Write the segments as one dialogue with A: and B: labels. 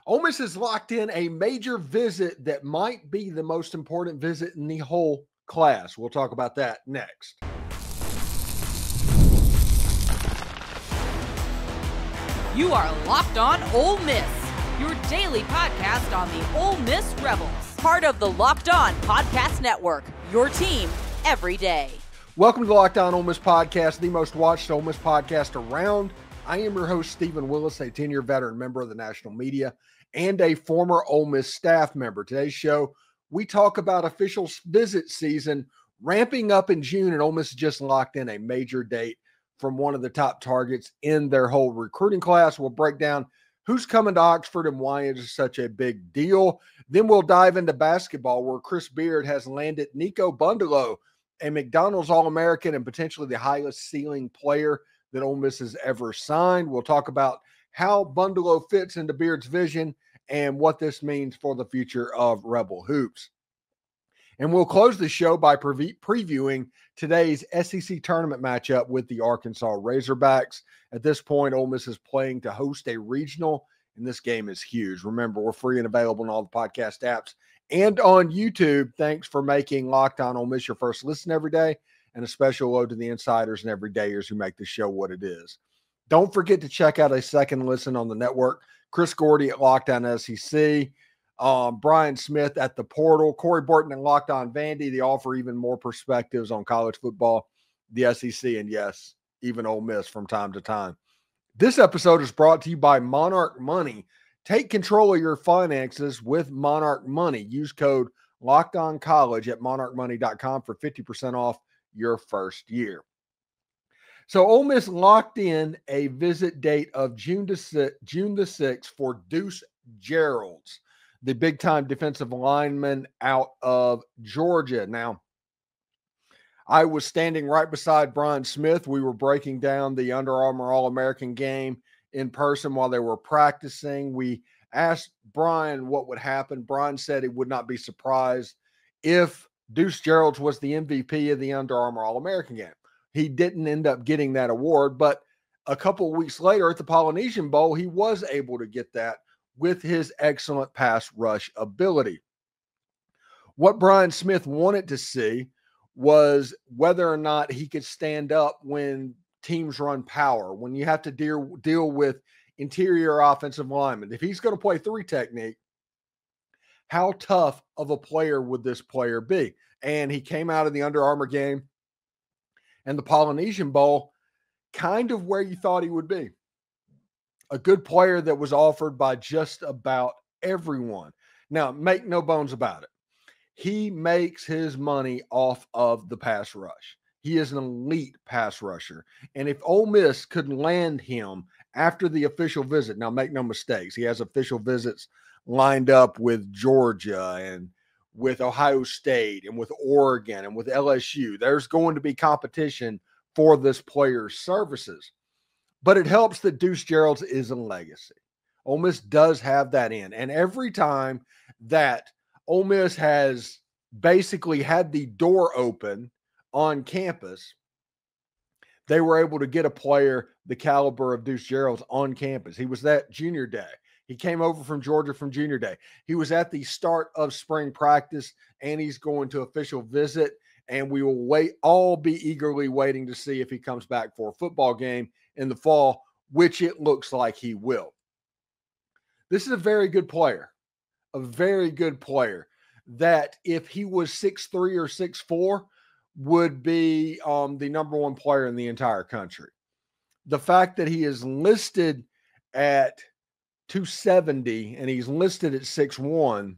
A: Ole Miss has locked in a major visit that might be the most important visit in the whole class. We'll talk about that next.
B: You are Locked On Ole Miss, your daily podcast on the Ole Miss Rebels. Part of the Locked On Podcast Network, your team every day.
A: Welcome to the Locked On Ole Miss podcast, the most watched Ole Miss podcast around. I am your host, Steven Willis, a 10-year veteran member of the national media and a former Ole Miss staff member. Today's show, we talk about official visit season ramping up in June, and Ole Miss just locked in a major date from one of the top targets in their whole recruiting class. We'll break down who's coming to Oxford and why it is such a big deal. Then we'll dive into basketball, where Chris Beard has landed Niko Bundalo, a McDonald's All-American and potentially the highest ceiling player that Ole Miss has ever signed. We'll talk about how Bundalo fits into Beard's vision and what this means for the future of Rebel Hoops. And we'll close the show by previewing today's SEC tournament matchup with the Arkansas Razorbacks. At this point, Ole Miss is playing to host a regional, and this game is huge. Remember, we're free and available on all the podcast apps and on YouTube. Thanks for making Locked On Ole Miss your first listen every day, and a special hello to the insiders and everydayers who make the show what it is. Don't forget to check out a second listen on the network. Chris Gordy at Locked On SEC, Brian Smith at The Portal, Corey Burton and Locked On Vandy. They offer even more perspectives on college football, the SEC, and yes, even Ole Miss from time to time. This episode is brought to you by Monarch Money. Take control of your finances with Monarch Money. Use code LOCKEDONCollege at monarchmoney.com for 50% off your first year. So Ole Miss locked in a visit date of June the 6th for Deuce Geralds, the big-time defensive lineman out of Georgia. Now, I was standing right beside Brian Smith. We were breaking down the Under Armour All-American game in person while they were practicing. We asked Brian what would happen. Brian said he would not be surprised if Deuce Geralds was the MVP of the Under Armour All-American game. He didn't end up getting that award, but a couple of weeks later at the Polynesian Bowl, he was able to get that with his excellent pass rush ability. What Brian Smith wanted to see was whether or not he could stand up when teams run power, when you have to deal with interior offensive linemen. If he's going to play three technique, how tough of a player would this player be? And he came out of the Under Armour game and the Polynesian Bowl kind of where you thought he would be. A good player that was offered by just about everyone. Now, make no bones about it. He makes his money off of the pass rush. He is an elite pass rusher. And if Ole Miss could land him after the official visit, now make no mistakes, he has official visits lined up with Georgia and with Ohio State and with Oregon and with LSU. There's going to be competition for this player's services. But it helps that Deuce Geralds is a legacy. Ole Miss does have that in. And every time that Ole Miss has basically had the door open on campus, they were able to get a player the caliber of Deuce Geralds on campus. He was that junior day. He came over from Georgia from junior day. He was at the start of spring practice, and he's going to official visit, and we will all be eagerly waiting to see if he comes back for a football game in the fall, which it looks like he will. This is a very good player that if he was 6'3" or 6'4", would be the number one player in the entire country. The fact that he is listed at 270 and he's listed at 6'1",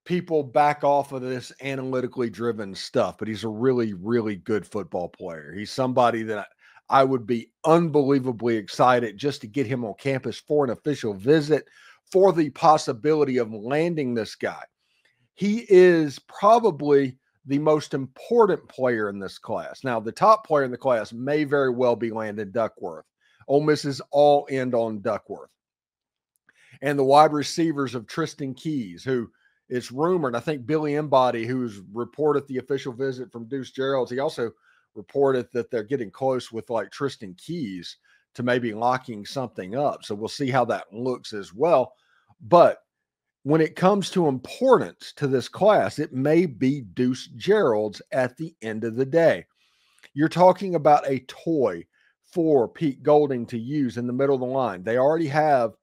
A: people back off of this analytically driven stuff, but he's a really, really good football player. He's somebody that I would be unbelievably excited just to get him on campus for an official visit, for the possibility of landing this guy. He is probably the most important player in this class. Now, the top player in the class may very well be Landon Duckworth. Ole Miss is all in on Duckworth. And the wide receivers of Tristan Keys, who it's rumored, I think Billy Embody, who's reported the official visit from Deuce Geralds, he also reported that they're getting close with like Tristan Keys to maybe locking something up. So we'll see how that looks as well. But when it comes to importance to this class, it may be Deuce Geralds at the end of the day. You're talking about a toy for Pete Golding to use in the middle of the line. They already have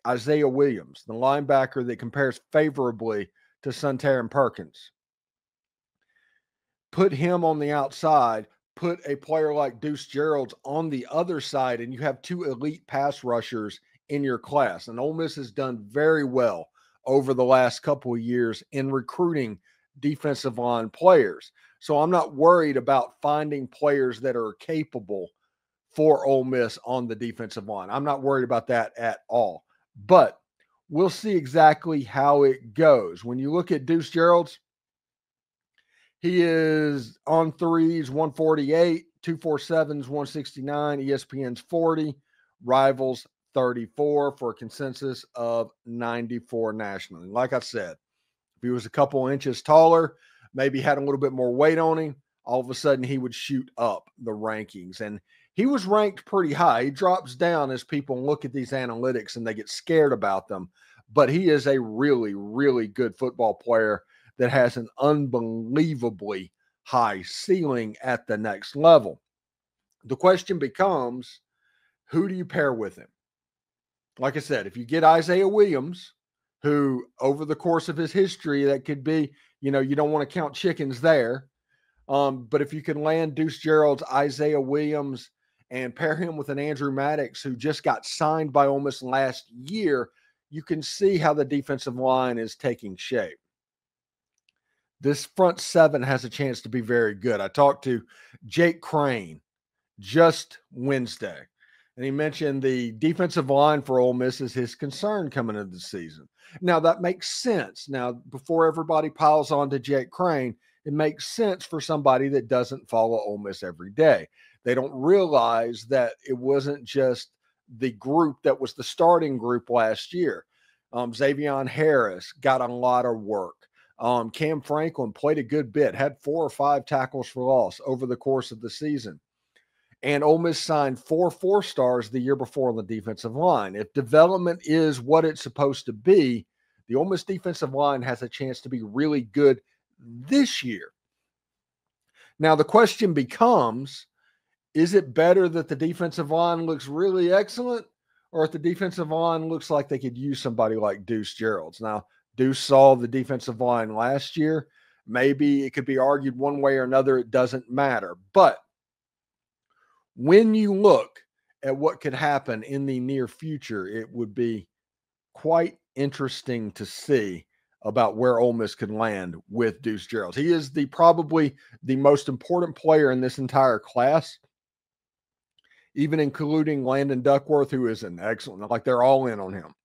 A: Isaiah Williams, the linebacker that compares favorably to Suntaran Perkins. Put him on the outside, put a player like Deuce Geralds on the other side, and you have two elite pass rushers in your class. And Ole Miss has done very well over the last couple of years in recruiting defensive line players. So I'm not worried about finding players that are capable for Ole Miss on the defensive line. I'm not worried about that at all. But we'll see exactly how it goes. When you look at Deuce Geralds, he is on threes, 148, 247s, 169, ESPN's 40, Rivals 34 for a consensus of 94 nationally. Like I said, if he was a couple inches taller, maybe had a little bit more weight on him, all of a sudden he would shoot up the rankings. And he was ranked pretty high. He drops down as people look at these analytics and they get scared about them. But he is a really, really good football player that has an unbelievably high ceiling at the next level. The question becomes, who do you pair with him? Like I said, if you get Isaiah Williams, who over the course of his history, that could be, you don't want to count chickens there. But if you can land Deuce Geralds, Isaiah Williams, and pair him with an Andrew Maddox, who just got signed by Ole Miss last year, you can see how the defensive line is taking shape. This front seven has a chance to be very good. I talked to Jake Crane just Wednesday, and he mentioned the defensive line for Ole Miss is his concern coming into the season. Now, that makes sense. Now, before everybody piles on to Jake Crane, it makes sense for somebody that doesn't follow Ole Miss every day. They don't realize that it wasn't just the group that was the starting group last year. Xavion Harris got a lot of work. Cam Franklin played a good bit, had 4 or 5 tackles for loss over the course of the season. And Ole Miss signed 4 4-stars the year before on the defensive line. If development is what it's supposed to be, the Ole Miss defensive line has a chance to be really good this year. Now, the question becomes, is it better that the defensive line looks really excellent, or if the defensive line looks like they could use somebody like Deuce Geralds? Now, Deuce saw the defensive line last year. Maybe it could be argued one way or another. It doesn't matter. But when you look at what could happen in the near future, it would be quite interesting to see about where Ole Miss could land with Deuce Geralds. He is probably the most important player in this entire class, even including Landon Duckworth, who is an excellent, like they're all in on him.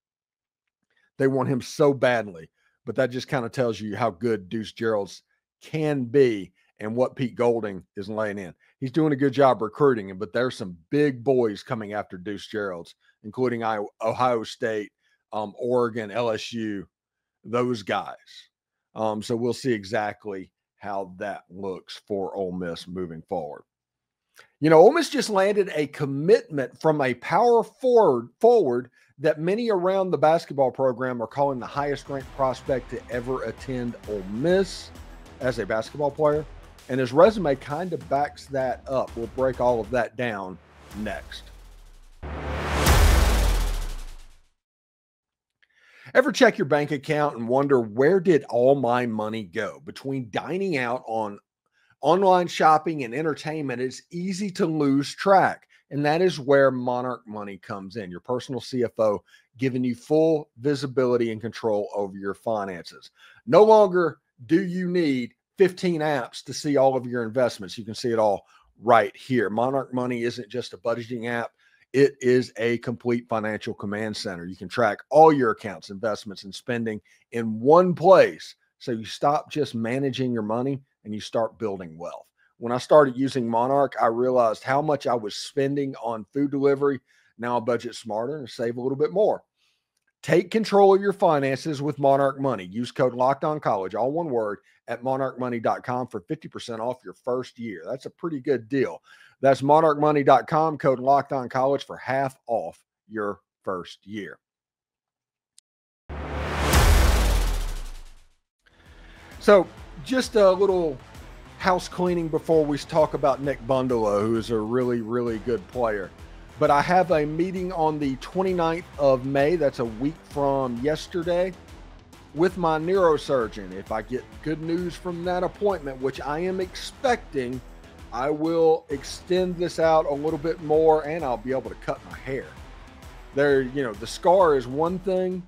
A: They want him so badly, but that just kind of tells you how good Deuce Geralds can be and what Pete Golding is laying in. He's doing a good job recruiting him, but there's some big boys coming after Deuce Geralds, including Ohio State, Oregon, LSU, those guys. So we'll see exactly how that looks for Ole Miss moving forward. Ole Miss just landed a commitment from a power forward that many around the basketball program are calling the highest ranked prospect to ever attend Ole Miss as a basketball player. And his resume kind of backs that up. We'll break all of that down next. Ever check your bank account and wonder, where did all my money go? Between dining out, on online shopping, and entertainment, it's easy to lose track. And that is where Monarch Money comes in, your personal CFO, giving you full visibility and control over your finances. No longer do you need 15 apps to see all of your investments. You can see it all right here. Monarch Money isn't just a budgeting app. It is a complete financial command center. You can track all your accounts, investments, and spending in one place. So you stop just managing your money and you start building wealth. When I started using Monarch, I realized how much I was spending on food delivery. Now I budget smarter and save a little bit more. Take control of your finances with Monarch Money. Use code LOCKEDONCollege, all one word, at monarchmoney.com for 50% off your first year. That's a pretty good deal. That's monarchmoney.com, code LOCKEDONCollege for half off your first year. So just a little house cleaning before we talk about Niko Bundalo, who is a really, really good player. But I have a meeting on the 29th of May. That's a week from yesterday with my neurosurgeon. If I get good news from that appointment, which I am expecting, I will extend this out a little bit more and I'll be able to cut my hair. The scar is one thing,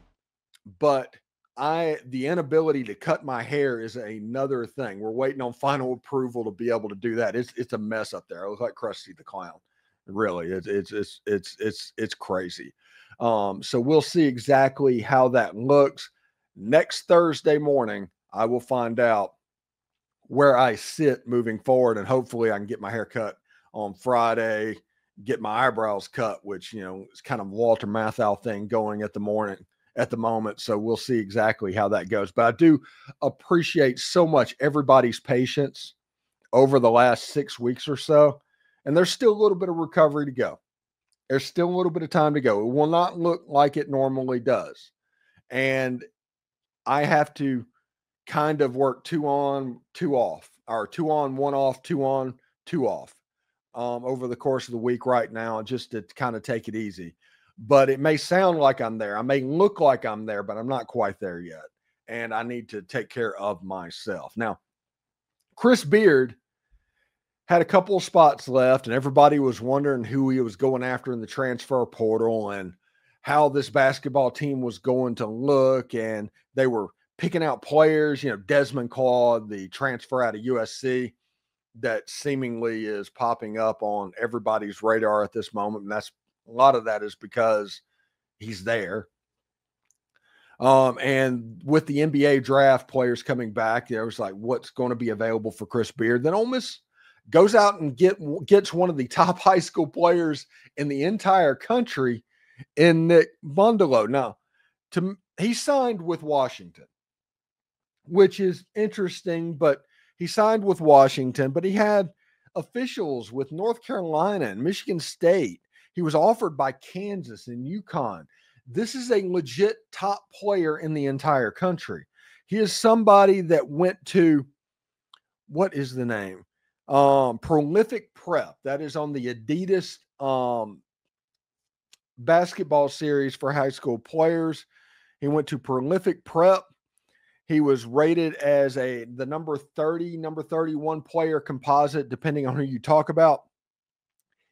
A: but the inability to cut my hair is another thing. We're waiting on final approval to be able to do that. It's a mess up there. I look like Krusty the Clown. Really, it's crazy. So we'll see exactly how that looks. Next Thursday morning, I will find out where I sit moving forward, and hopefully I can get my hair cut on Friday, get my eyebrows cut, which, it's kind of Walter Matthau thing going at the moment. So we'll see exactly how that goes. But I do appreciate so much everybody's patience over the last 6 weeks or so. And there's still a little bit of recovery to go. There's still a little bit of time to go. It will not look like it normally does. And I have to kind of work 2 on, 2 off, or 2 on, 1 off, 2 on, 2 off over the course of the week right now, just to kind of take it easy. But it may sound like I'm there. I may look like I'm there, but I'm not quite there yet. And I need to take care of myself. Now, Chris Beard had a couple of spots left, and everybody was wondering who he was going after in the transfer portal and how this basketball team was going to look. And they were picking out players, Desmond Claude, the transfer out of USC, that seemingly is popping up on everybody's radar at this moment. And a lot of that is because he's there. And with the NBA draft players coming back, there was like, what's going to be available for Chris Beard? Then Ole Miss goes out and gets one of the top high school players in the entire country in Niko Bundalo. Now, he signed with Washington, which is interesting, but he signed with Washington, but he had officials with North Carolina and Michigan State. He was offered by Kansas and UConn. This is a legit top player in the entire country. He is somebody that went to, what is the name? Prolific Prep. That is on the Adidas basketball series for high school players. He went to Prolific Prep. He was rated as the number 30, number 31 player composite, depending on who you talk about.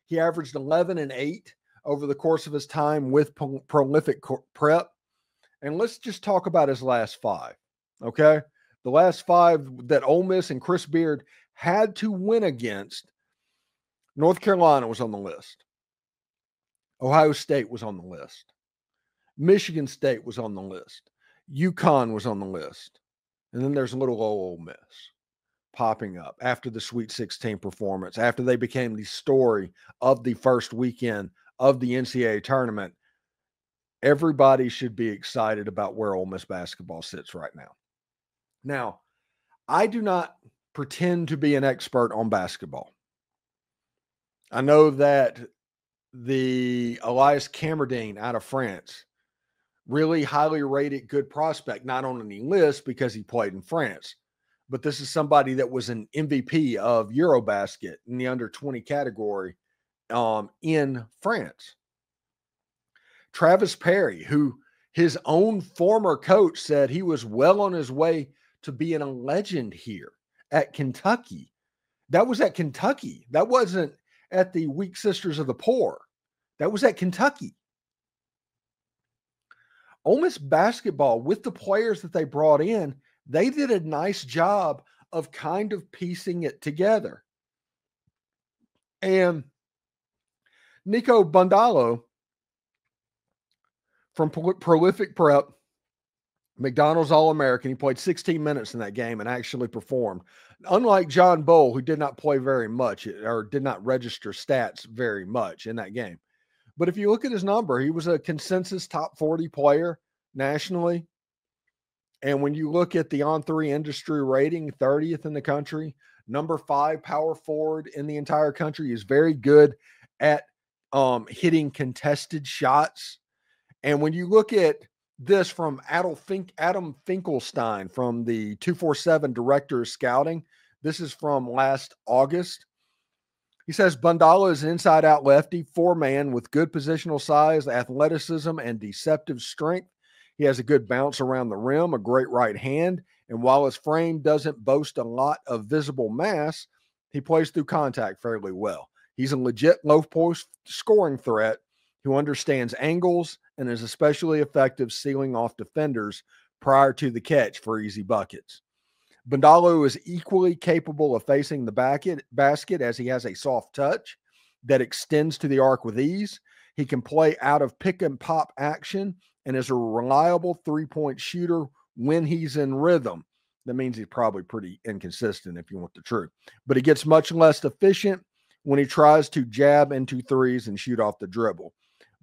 A: He averaged 11 and 8 over the course of his time with Prolific Prep. And let's just talk about his last 5, okay? The last 5 that Ole Miss and Chris Beard had to win against. North Carolina was on the list. Ohio State was on the list. Michigan State was on the list. UConn was on the list. And then there's little Ole Miss popping up after the Sweet 16 performance, after they became the story of the first weekend of the NCAA tournament. Everybody should be excited about where Ole Miss basketball sits right now. Now, I do not pretend to be an expert on basketball. I know that the Elias Camerdine out of France, really highly rated, good prospect, not on any list because he played in France, but this is somebody that was an MVP of Eurobasket in the under 20 category in France. Travis Perry, who his own former coach said he was well on his way to being a legend here at Kentucky. That was at Kentucky. That wasn't at the Weak Sisters of the Poor. That was at Kentucky. Ole Miss basketball, with the players that they brought in, they did a nice job of kind of piecing it together. And Niko Bundalo from Prolific Prep, McDonald's All-American. He played 16 minutes in that game and actually performed. Unlike John Bowl, who did not play very much or did not register stats very much in that game. But if you look at his number, he was a consensus top 40 player nationally. And when you look at the On3 industry rating, 30th in the country, number 5 power forward in the entire country. He's very good at hitting contested shots. And when you look at this from Adam Finkelstein from the 247 Director of Scouting, this is from last August. He says Bundalo is an inside-out lefty, 4-man with good positional size, athleticism, and deceptive strength. He has a good bounce around the rim, a great right hand, and while his frame doesn't boast a lot of visible mass, he plays through contact fairly well. He's a legit low-post scoring threat who understands angles and is especially effective sealing off defenders prior to the catch for easy buckets. Bundalo is equally capable of facing the basket as he has a soft touch that extends to the arc with ease. He can play out of pick and pop action and is a reliable three-point shooter when he's in rhythm. That means he's probably pretty inconsistent if you want the truth. But he gets much less efficient when he tries to jab into threes and shoot off the dribble.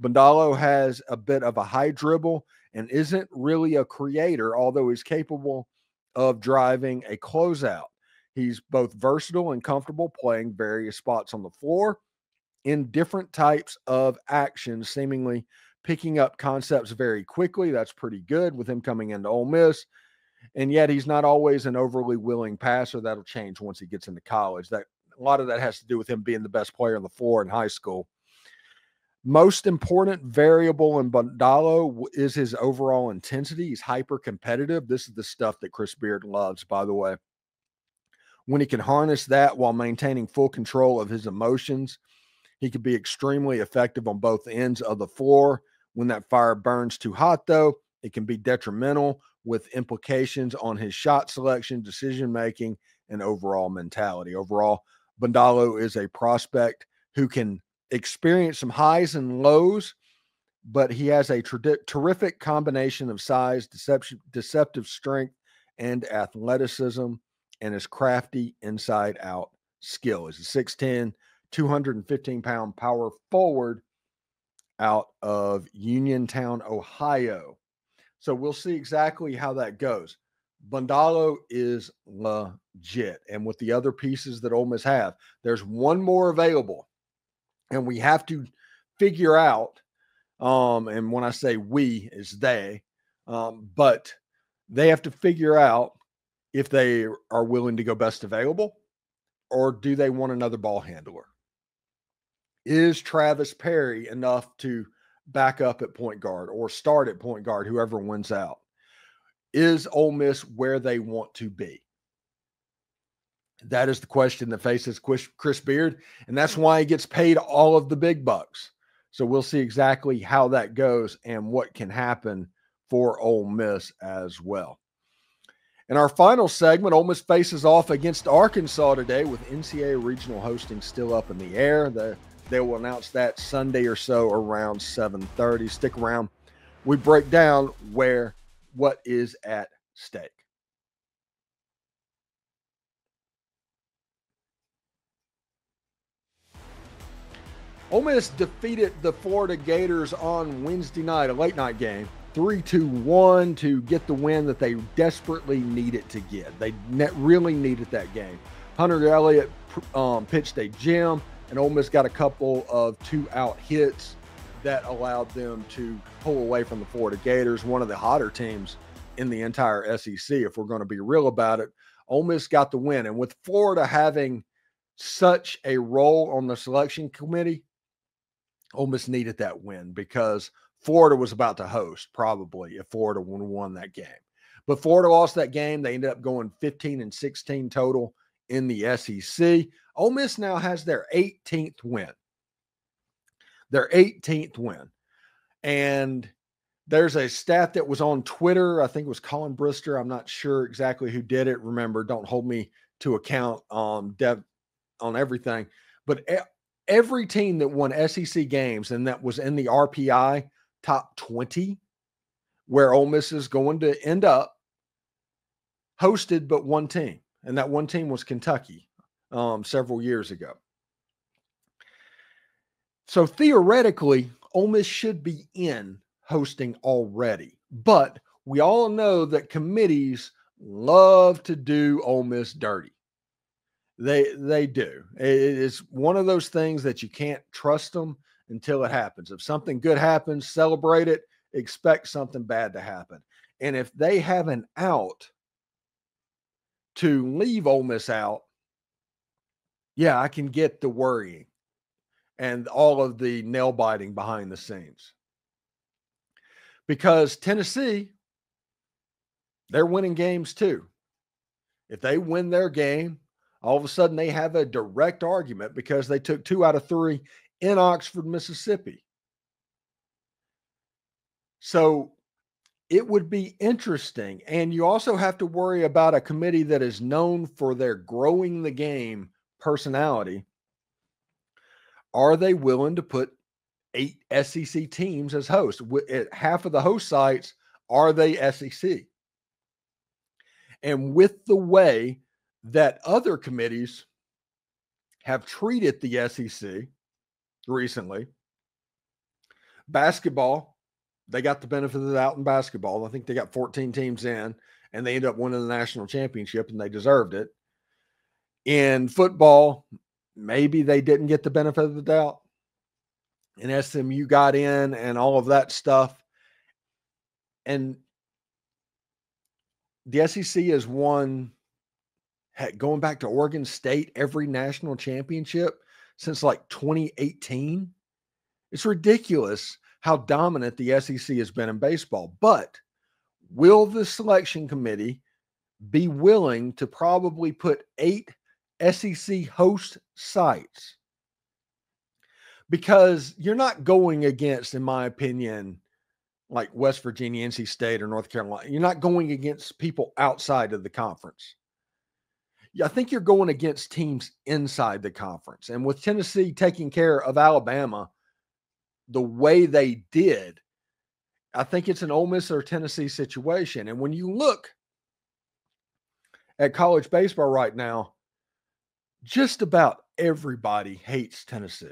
A: Bundalo has a bit of a high dribble and isn't really a creator, although he's capable of driving a closeout. He's both versatile and comfortable playing various spots on the floor in different types of actions, seemingly picking up concepts very quickly. That's pretty good with him coming into Ole Miss. And yet he's not always an overly willing passer. That'll change once he gets into college. A lot of that has to do with him being the best player on the floor in high school. Most important variable in Bundalo is his overall intensity. He's hyper competitive. This is the stuff that Chris Beard loves, by the way. When he can harness that while maintaining full control of his emotions, he can be extremely effective on both ends of the floor. When that fire burns too hot, though, it can be detrimental with implications on his shot selection, decision-making, and overall mentality. Overall, Bundalo is a prospect who can experience some highs and lows, but he has a terrific combination of size, deceptive strength, and athleticism, and his crafty inside-out skill. He's a 6'10", 215-pound power forward out of Uniontown, Ohio. So we'll see exactly how that goes. Bundalo is legit. And with the other pieces that Ole Miss have, there's one more available. And we have to figure out, and when I say we, is they, but they have to figure out if they are willing to go best available or do they want another ball handler. Is Travis Perry enough to back up at point guard or start at point guard, whoever wins out? Is Ole Miss where they want to be? That is the question that faces Chris Beard, and that's why he gets paid all of the big bucks. So we'll see exactly how that goes and what can happen for Ole Miss as well. In our final segment, Ole Miss faces off against Arkansas today with NCAA regional hosting still up in the air. They will announce that Sunday or so around 7:30. Stick around. We break down what is at stake. Ole Miss defeated the Florida Gators on Wednesday night, a late night game, 3-1 to get the win that they desperately needed to get. They really needed that game. Hunter Elliott pitched a gem, and Ole Miss got a couple of 2-out hits that allowed them to pull away from the Florida Gators, one of the hotter teams in the entire SEC, if we're going to be real about it. Ole Miss got the win, and with Florida having such a role on the selection committee, Ole Miss needed that win because Florida was about to host probably if Florida would have won that game. But Florida lost that game. They ended up going 15-16 total in the SEC. Ole Miss now has their 18th win. Their 18th win. And there's a stat that was on Twitter. I think it was Colin Brister. I'm not sure exactly who did it. Remember, don't hold me to account on everything. But every team that won SEC games and that was in the RPI top 20, where Ole Miss is going to end up, hosted but one team. And that one team was Kentucky several years ago. So theoretically, Ole Miss should be in hosting already. But we all know that committees love to do Ole Miss dirty. They do. It's one of those things that you can't trust them until it happens. If something good happens, celebrate it. Expect something bad to happen. And if they have an out to leave Ole Miss out, yeah, I can get the worrying and all of the nail biting behind the scenes. Because Tennessee, they're winning games too. If they win their game, all of a sudden they have a direct argument because they took 2 out of 3 in Oxford, Mississippi. So it would be interesting. And you also have to worry about a committee that is known for their growing the game personality. Are they willing to put 8 SEC teams as hosts? At half of the host sites, are they SEC? And with the way that other committees have treated the SEC recently, basketball, they got the benefit of the doubt in basketball. I think they got 14 teams in, and they ended up winning the national championship, and they deserved it. In football, maybe they didn't get the benefit of the doubt. And SMU got in and all of that stuff. And the SEC has won, going back to Oregon State, every national championship since like 2018. It's ridiculous how dominant the SEC has been in baseball. But will the selection committee be willing to probably put 8 SEC host sites? Because you're not going against, in my opinion, like West Virginia, NC State, or North Carolina. You're not going against people outside of the conference. I think you're going against teams inside the conference. And with Tennessee taking care of Alabama the way they did, I think it's an Ole Miss or Tennessee situation. And when you look at college baseball right now, just about everybody hates Tennessee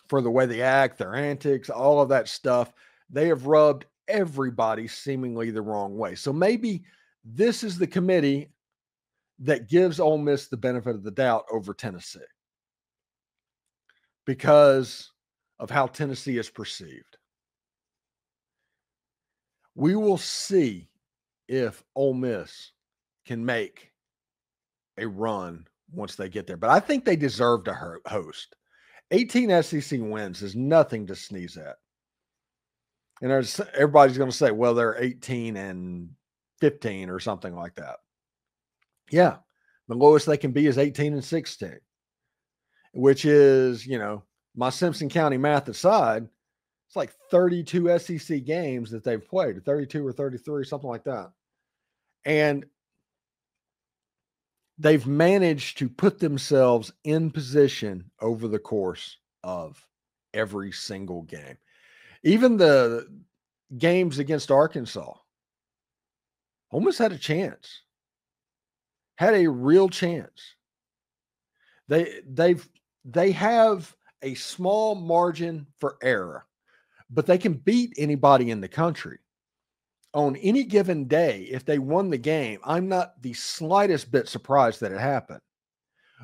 A: for the way they act, their antics, all of that stuff. They have rubbed everybody seemingly the wrong way. So maybe this is the committee that gives Ole Miss the benefit of the doubt over Tennessee because of how Tennessee is perceived. We will see if Ole Miss can make a run once they get there. But I think they deserve to host. 18 SEC wins is nothing to sneeze at. And everybody's going to say, well, they're 18 and 15 or something like that. Yeah, the lowest they can be is 18 and 16, which is, my Simpson County math aside, it's like 32 SEC games that they've played, 32 or 33, something like that. And they've managed to put themselves in position over the course of every single game. Even the games against Arkansas, Ole Miss had a chance, had a real chance. They have a small margin for error, but they can beat anybody in the country. On any given day, if they won the game, I'm not the slightest bit surprised that it happened.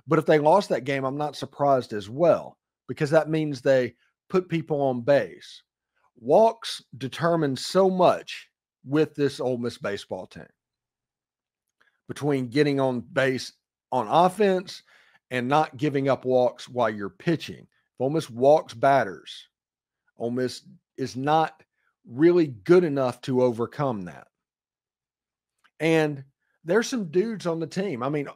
A: But if they lost that game, I'm not surprised as well, because that means they put people on base. Walks determine so much with this Ole Miss baseball team, between getting on base on offense and not giving up walks while you're pitching. If Ole Miss walks batters, Ole Miss is not really good enough to overcome that. And there's some dudes on the team. I mean,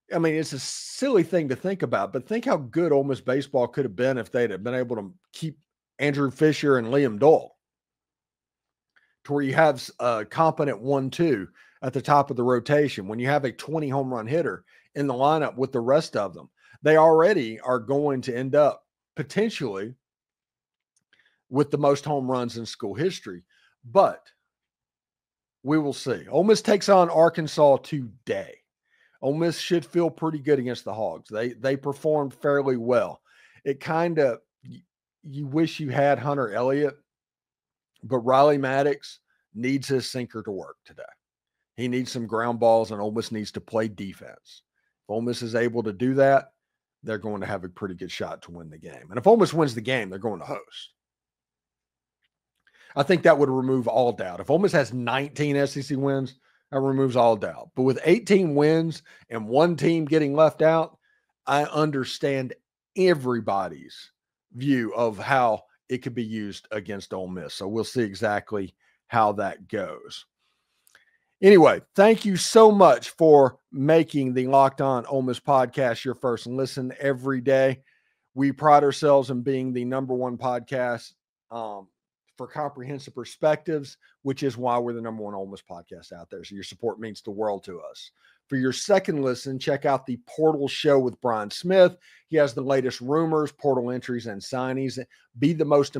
A: it's a silly thing to think about, but think how good Ole Miss baseball could have been if they'd have been able to keep Andrew Fisher and Liam Dole, to where you have a competent 1-2 at the top of the rotation. When you have a 20 home run hitter in the lineup with the rest of them, they already are going to end up potentially with the most home runs in school history. But we will see. Ole Miss takes on Arkansas today. Ole Miss should feel pretty good against the Hogs. They performed fairly well. It kind of, you wish you had Hunter Elliott, but Riley Maddox needs his sinker to work today. He needs some ground balls, and Ole Miss needs to play defense. If Ole Miss is able to do that, they're going to have a pretty good shot to win the game. And if Ole Miss wins the game, they're going to host. I think that would remove all doubt. If Ole Miss has 19 SEC wins, that removes all doubt. But with 18 wins and one team getting left out, I understand everybody's view of how it could be used against Ole Miss. So we'll see exactly how that goes. Anyway, thank you so much for making the Locked On Ole Miss podcast your first listen every day. We pride ourselves in being the #1 podcast for comprehensive perspectives, which is why we're the #1 Ole Miss podcast out there. So your support means the world to us. For your second listen, check out the Portal Show with Brian Smith. He has the latest rumors, portal entries, and signings. Be the most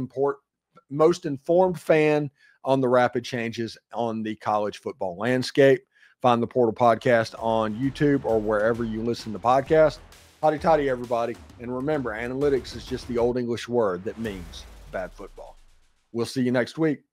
A: informed fan on the rapid changes on the college football landscape. Find the Portal Podcast on YouTube or wherever you listen to podcasts. Hotty toddy, everybody. And remember, analytics is just the old English word that means bad football. We'll see you next week.